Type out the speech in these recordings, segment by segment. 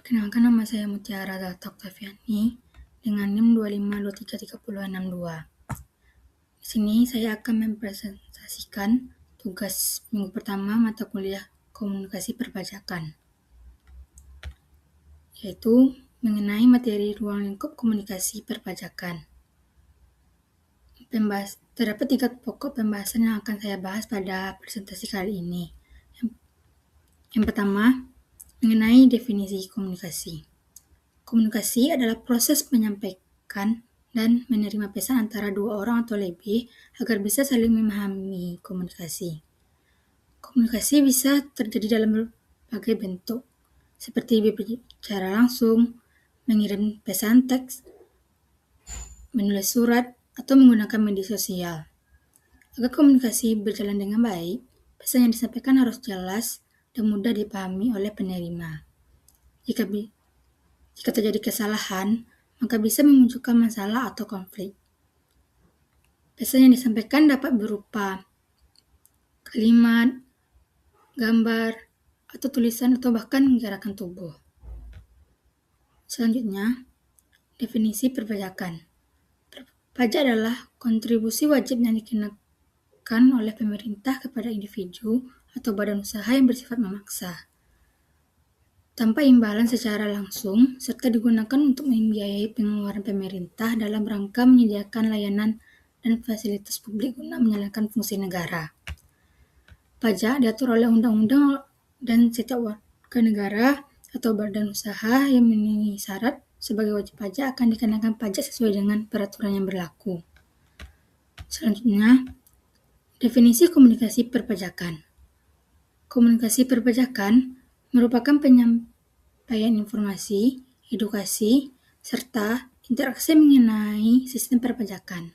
Perkenalkan, nama saya Mutiara Zata Oktaviani dengan NIM 252336062. Di sini saya akan mempresentasikan tugas minggu pertama mata kuliah Komunikasi Perpajakan, yaitu mengenai materi ruang lingkup komunikasi perpajakan. Terdapat 3 pokok pembahasan yang akan saya bahas pada presentasi kali ini. Yang pertama, mengenai definisi komunikasi. Komunikasi adalah proses menyampaikan dan menerima pesan antara dua orang atau lebih agar bisa saling memahami komunikasi. Komunikasi bisa terjadi dalam berbagai bentuk, seperti berbicara langsung, mengirim pesan teks, menulis surat, atau menggunakan media sosial. Agar komunikasi berjalan dengan baik, pesan yang disampaikan harus jelas dan mudah dipahami oleh penerima. Jika terjadi kesalahan, maka bisa memunculkan masalah atau konflik. Pesan yang disampaikan dapat berupa kalimat, gambar, atau tulisan, atau bahkan gerakan tubuh. Selanjutnya, definisi perpajakan. Pajak adalah kontribusi wajib yang dikenakan oleh pemerintah kepada individu atau badan usaha yang bersifat memaksa, tanpa imbalan secara langsung, serta digunakan untuk membiayai pengeluaran pemerintah dalam rangka menyediakan layanan dan fasilitas publik guna menjalankan fungsi negara. Pajak diatur oleh undang-undang dan setiap warga negara atau badan usaha yang memenuhi syarat sebagai wajib pajak akan dikenakan pajak sesuai dengan peraturan yang berlaku. Selanjutnya, definisi komunikasi perpajakan. Komunikasi perpajakan merupakan penyampaian informasi, edukasi, serta interaksi mengenai sistem perpajakan.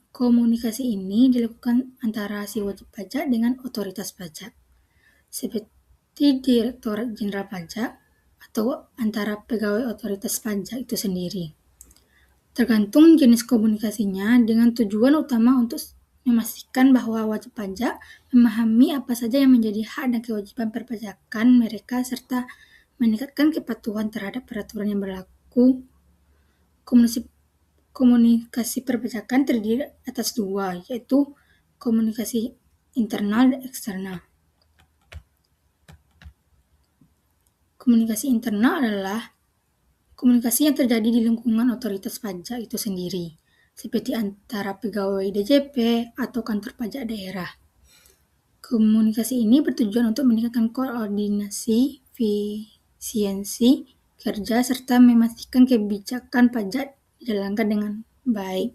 Komunikasi ini dilakukan antara si wajib pajak dengan otoritas pajak, seperti Direktorat Jenderal Pajak atau antara pegawai otoritas pajak itu sendiri. Tergantung jenis komunikasinya dengan tujuan utama untuk memastikan bahwa wajib pajak memahami apa saja yang menjadi hak dan kewajiban perpajakan mereka serta meningkatkan kepatuhan terhadap peraturan yang berlaku. Komunikasi perpajakan terdiri atas 2, yaitu komunikasi internal dan eksternal. Komunikasi internal adalah komunikasi yang terjadi di lingkungan otoritas pajak itu sendiri, seperti antara pegawai DJP atau kantor pajak daerah. Komunikasi ini bertujuan untuk meningkatkan koordinasi, efisiensi kerja, serta memastikan kebijakan pajak dijalankan dengan baik.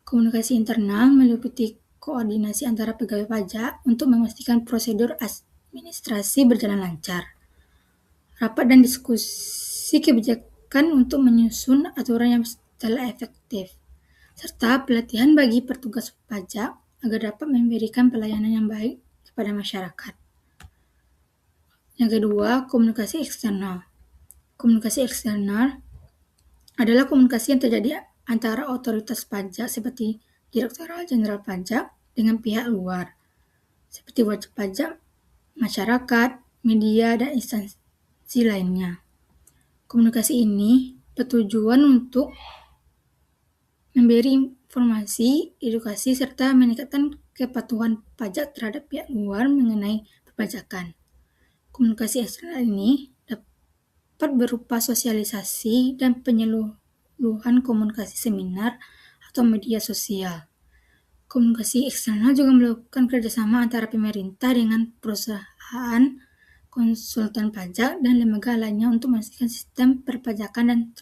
Komunikasi internal meliputi koordinasi antara pegawai pajak untuk memastikan prosedur administrasi berjalan lancar, rapat dan diskusi kebijakan untuk menyusun aturan yang telah efektif, serta pelatihan bagi petugas pajak agar dapat memberikan pelayanan yang baik kepada masyarakat. Yang kedua, komunikasi eksternal. Komunikasi eksternal adalah komunikasi yang terjadi antara otoritas pajak seperti Direktorat Jenderal Pajak dengan pihak luar, seperti wajib pajak, masyarakat, media, dan instansi lainnya. Komunikasi ini bertujuan untuk memberi informasi, edukasi, serta meningkatkan kepatuhan pajak terhadap pihak luar mengenai perpajakan. Komunikasi eksternal ini dapat berupa sosialisasi dan penyeluruhan komunikasi seminar atau media sosial. Komunikasi eksternal juga melakukan kerjasama antara pemerintah dengan perusahaan, konsultan pajak, dan lembaga lainnya untuk memastikan sistem perpajakan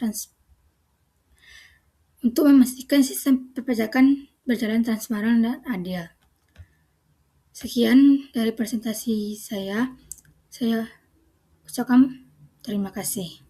berjalan transparan dan adil. Sekian dari presentasi saya. Saya ucapkan terima kasih.